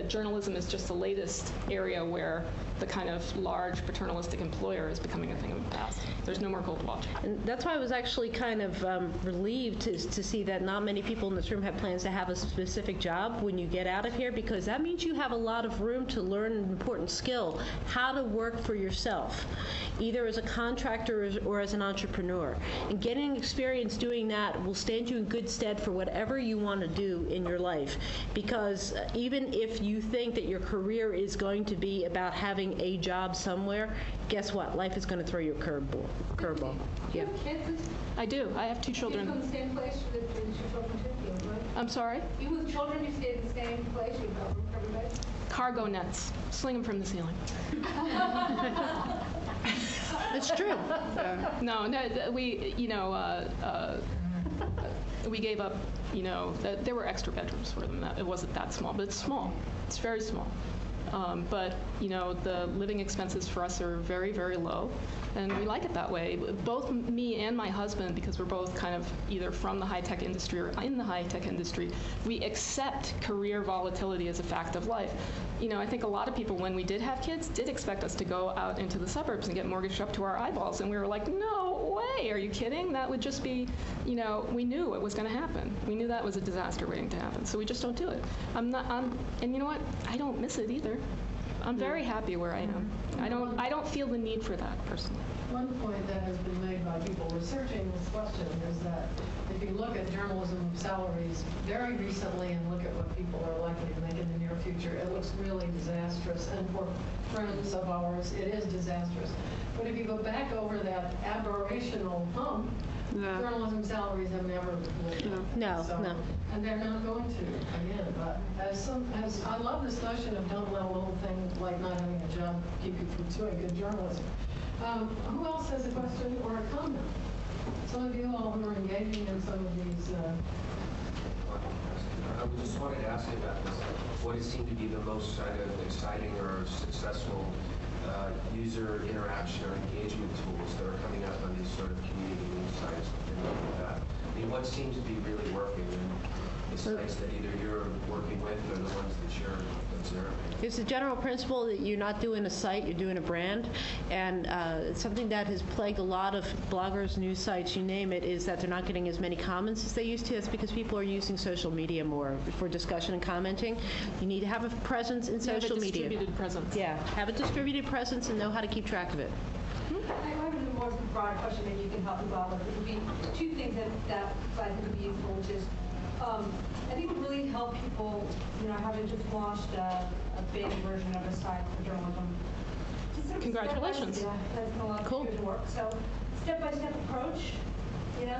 journalism is just the latest area where the kind of large paternalistic employer is becoming a thing of the past. There's no more gold watch. And that's why I was actually kind of relieved to see that not many people in this room have plans to have a specific job when you get out of here, because that means you have a lot of room to learn an important skill, how to work for yourself, either as a contractor or as an entrepreneur. And getting experience doing that will stand you in good stead for whatever you want to do in your life, because even if you think that your career is going to be about having a job somewhere, guess what? Life is going to throw you a curveball. Yeah. I do. I have 2 children. You from the same place that your children took you, right? I'm sorry? You with children, you stay in the same place, you go from everybody? Cargo nets. Sling them from the ceiling. It's true. No, we gave up, there were extra bedrooms for them. It wasn't that small, but it's small. It's very small. But the living expenses for us are very, very low, and we like it that way. Both me and my husband, because we're both kind of either from the high-tech industry or in the high-tech industry, we accept career volatility as a fact of life. I think a lot of people, when we did have kids, did expect us to go out into the suburbs and get mortgaged up to our eyeballs, and we were like, no way, are you kidding? That would just be, we knew it was going to happen. We knew that was a disaster waiting to happen, so we just don't do it. And you know what? I don't miss it either. I'm very happy where I am. I don't feel the need for that personally. One point that has been made by people researching this question is that if you look at journalism salaries very recently and look at what people are likely to make in the near future, it looks really disastrous. And for friends of ours, it is disastrous. But if you go back over that aberrational hump, journalism salaries have never lived up. No. And they're not going to again. But as I love this notion of don't let a little thing like not having a job keep you from doing good journalism. Who else has a question or a comment? Some of you all who are engaging in some of these. I just wanted to ask you about this. What has seemed to be the most kind of exciting or successful user interaction or engagement tools that are coming up on these sort of community news sites and things like that? I mean, what seems to be really working in the sites that either you're working with or the ones that you're observing? It's the general principle that you're not doing a site, you're doing a brand. And something that has plagued a lot of bloggers, news sites, you name it, is that they're not getting as many comments as they used to. That's because people are using social media more for discussion and commenting. You need to have a presence in social media. Distributed presence. Yeah, have a distributed presence and know how to keep track of it. I wanted to more broader question, maybe you can help me out with. It would be two things that I think would be useful, which is, I think it would really help people, having just launched a beta version of a site for journalism. Congratulations. Yeah, that's been a lot of years of work. So, step-by-step approach,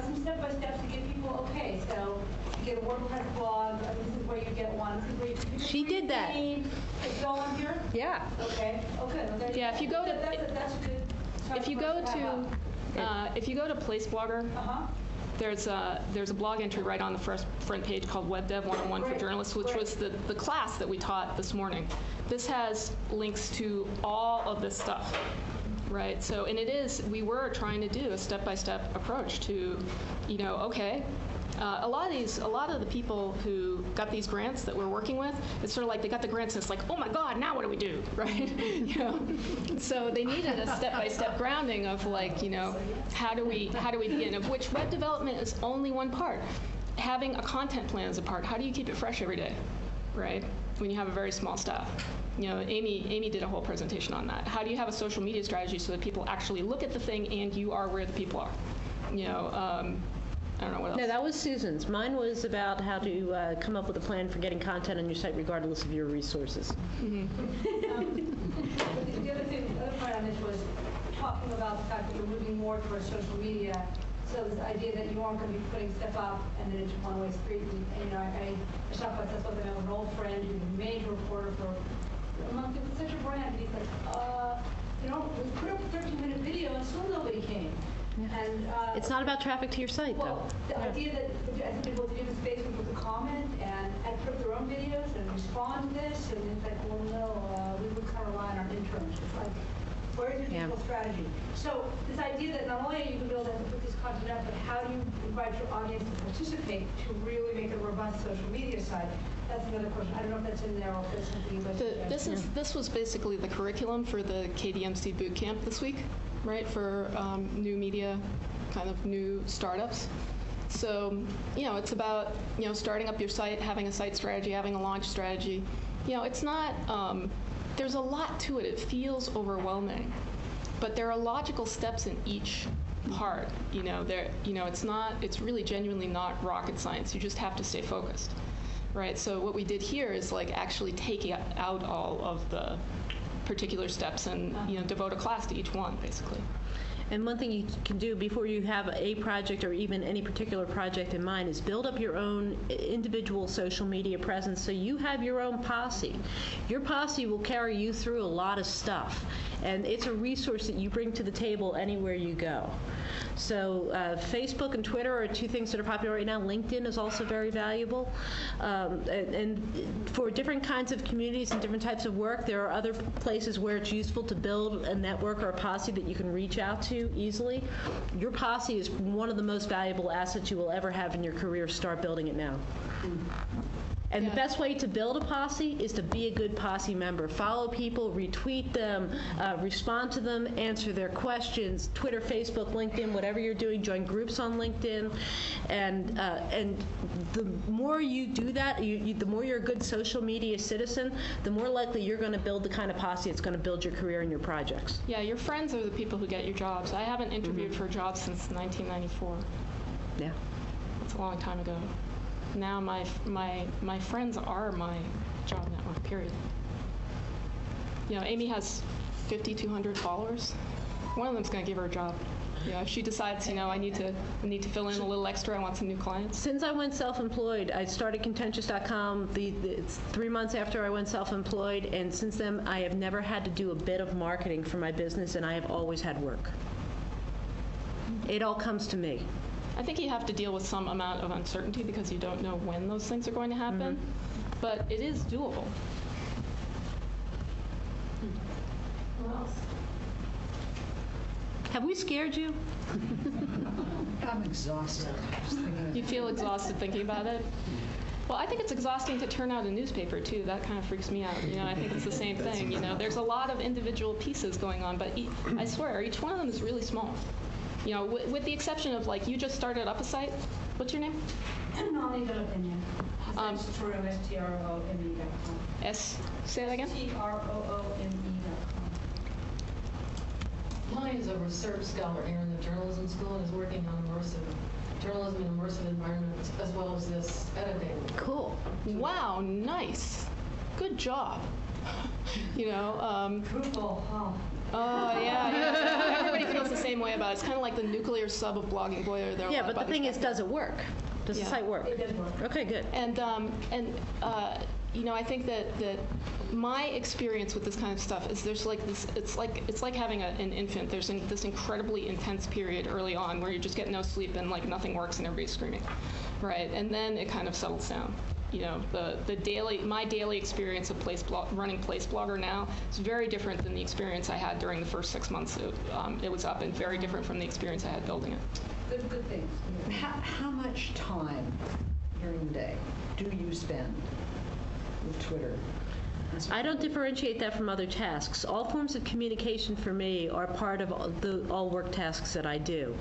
some step-by-steps to get people, okay, so you get a WordPress blog, this is where you get one, this is where you She did that. It's all on here? Yeah. Okay, okay. Well, Yeah, if you go to that's a good. if you go to Place Blogger, there's a blog entry right on the front page called Web Dev 101 for Journalists, which was the class that we taught this morning. This has links to all of this stuff, right? So, and we were trying to do a step-by-step approach to, okay, a lot of the people who got these grants that we're working with, it's sort of like they got the grants and it's like, oh my God, now what do we do, right? So they needed a step-by-step grounding of like, how do we begin? Of which web development is only one part. Having a content plan is a part. How do you keep it fresh every day, right? When you have a very small staff. Amy did a whole presentation on that. How do you have a social media strategy so that people actually look at the thing and you are where the people are? I don't know what else. No, that was Susan's. Mine was about how to come up with a plan for getting content on your site regardless of your resources. The other point on this was talking about the fact that you're moving more towards social media. So this idea that you aren't going to be putting stuff up and then it's a one-way street. And, I talk about this with an old friend who's a major reporter for a month. It was such a brand. And he's like, we put up a 13-minute video and still nobody came. Yeah. And it's not about traffic to your site, though. The idea that I think people to give a space people to comment and put up their own videos and respond to this, and it's like, well, no, we would kind of rely on our interns. It's like, where's your digital strategy? So this idea that not only are you going to be able to put this content up, but how do you invite your audience to participate to really make a robust social media site? That's another question. I don't know if that's in there or if that's something you'd like to suggest. This was basically the curriculum for the KDMC boot camp this week, right, for new media, kind of new startups. So, it's about, starting up your site, having a site strategy, having a launch strategy. It's not, there's a lot to it. It feels overwhelming. But there are logical steps in each part. It's really genuinely not rocket science. You just have to stay focused. Right, so what we did here is like actually take out all of the particular steps and devote a class to each one, basically. And one thing you can do before you have a project or even any particular project in mind is build up your own individual social media presence so you have your own posse. Your posse will carry you through a lot of stuff, and it's a resource that you bring to the table anywhere you go. So Facebook and Twitter are two things that are popular right now. LinkedIn is also very valuable. And for different kinds of communities and different types of work, there are other places where it's useful to build a network or a posse that you can reach out to easily. Your posse is one of the most valuable assets you will ever have in your career. Start building it now. And the best way to build a posse is to be a good posse member. Follow people, retweet them, respond to them, answer their questions, Twitter, Facebook, LinkedIn, whatever you're doing, join groups on LinkedIn. And the more you do that, the more you're a good social media citizen, the more likely you're going to build the kind of posse that's going to build your career and your projects. Yeah, your friends are the people who get your jobs. I haven't interviewed for jobs since 1994. Yeah. That's a long time ago. Now my friends are my job network, period. Amy has 5,200 followers. One of them's going to give her a job. If she decides, I need to fill in a little extra, I want some new clients. Since I went self-employed, I started Contentious.com 3 months after I went self-employed, and since then I have never had to do a bit of marketing for my business, and I have always had work. It all comes to me. I think you have to deal with some amount of uncertainty because you don't know when those things are going to happen, but it is doable. Who else? Have we scared you? I'm exhausted. You feel exhausted thinking about it? Well, I think it's exhausting to turn out a newspaper, too. That kind of freaks me out. I think it's the same thing. There's a lot of individual pieces going on, but I swear, each one of them is really small. With the exception of, like, you just started up a site. What's your name? Melanie Delapinia. It's STROOME.com. Say that again? STROOME.com. Klein is a research scholar here in the journalism school and is working on journalism in immersive environments as well as this editing. Cool. Wow, nice. Good job. You know, Fruitful, huh? oh yeah. Everybody feels the same way about it. It's kind of like the nuclear sub of blogging. Boy, are there a Yeah, lot of but the thing buttons. is, does it work? Does the Yeah. site work? It does work. Okay, good. And you know, I think that my experience with this kind of stuff is there's like this. It's like having an infant. There's this incredibly intense period early on where you just get no sleep and like nothing works and everybody's screaming, right? And then it kind of settles down. You know, my daily experience of running Place Blogger now is very different than the experience I had during the first 6 months it was up, and very different from the experience I had building it. Good things. How much time during the day do you spend with Twitter? I don't differentiate that from other tasks. All forms of communication for me are part of all work tasks that I do.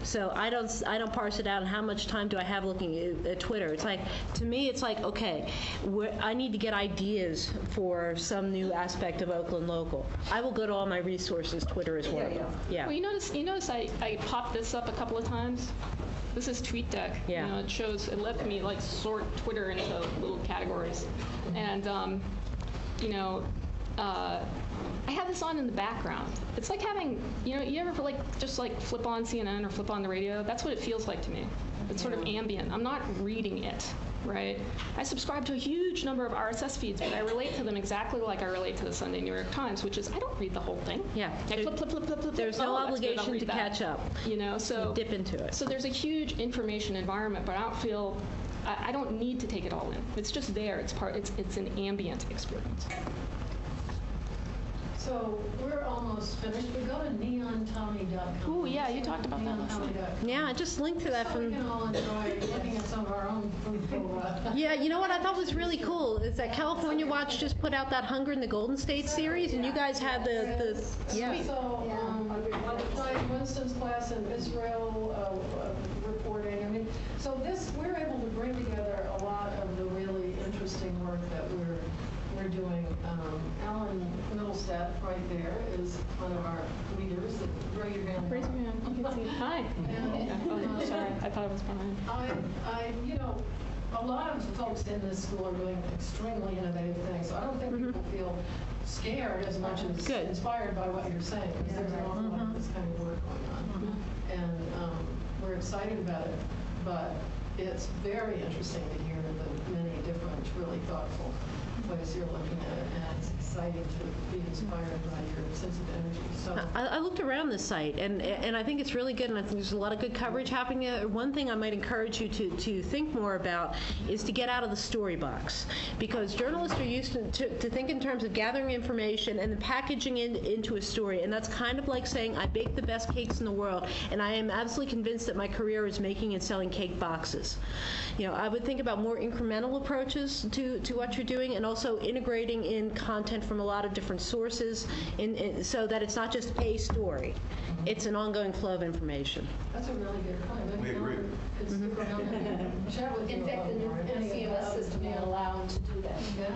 So I don't parse it out. How much time do I have looking at Twitter? It's like, to me, it's like, okay, I need to get ideas for some new aspect of Oakland Local. I will go to all my resources. Twitter is one of them. Yeah. Well, you notice I popped this up a couple of times. This is TweetDeck. Yeah. You know, it lets me like sort Twitter into little categories, and you know, I have this on in the background. It's like having, you know, you ever just flip on CNN or flip on the radio? That's what it feels like to me. It's sort of ambient. I'm not reading it, right? I subscribe to a huge number of RSS feeds, but I relate to them exactly like I relate to the Sunday New York Times, which is I don't read the whole thing. Yeah. I flip. There's no Oh, that's good, I'll obligation read to that. catch up. You know, so You dip into it. So there's a huge information environment, but I don't need to take it all in. It's just there. It's an ambient experience. So we're almost finished. We go to neontommy.com. Ooh, yeah, you talked about that last night. Neontommy.com. Yeah, I just linked to that So we from. can all enjoy looking at some of our own fruitful. Yeah, you know what I thought was really cool is that California Watch just put out that Hunger in the Golden State series, and you guys had the yeah. So, like Winston's class in Israel reporting. I mean, so we're able to bring together a lot of the really interesting work that we're doing. Alan Middlestead, right there, is one of our leaders. Raise your hand. Raise your hand. You can see. Hi. And, sorry, I thought it was behind. you know, a lot of the folks in this school are doing extremely innovative things. So I don't think people feel scared as much as inspired by what you're saying. Because there's an awful lot of this kind of work going on. And we're excited about it. But it's very interesting to hear the many different, really thoughtful ways you're looking at it, and it's exciting to be inspired by your sense of energy. So I looked around this site, and I think it's really good, and I think there's a lot of good coverage happening. One thing I might encourage you to think more about is to get out of the story box, because journalists are used to think in terms of gathering information and then packaging it into a story, and that's kind of like saying, I bake the best cakes in the world, and I am absolutely convinced that my career is making and selling cake boxes. You know, I would think about more incremental approaches to what you're doing, and also integrating in content from a lot of different sources so that it's not just a story. It's an ongoing flow of information. that's a really good point. We agree. It's chat with you In fact, about the more. new CMS system will allow them to do that. Yeah,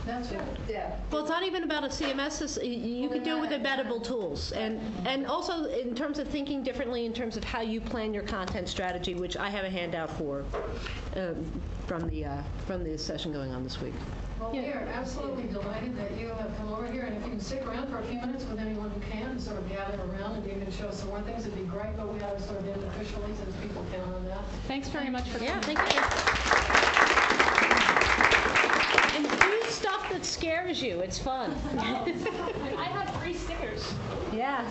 that's right. Yeah. Well, it's not even about a CMS. You can do it with embeddable tools, and also in terms of thinking differently in terms of how you plan your content strategy, which I have a handout for from the session going on this week. Well, we are absolutely delighted that you have come over here, and if you can stick around for a few minutes with anyone who can, sort of gather around and you can show some more things, it'd be great, but we have to sort of end officially since people count on that. Thanks very much for Yeah, coming. thank you. And do stuff that scares you. It's fun. I have 3 stickers. Yeah.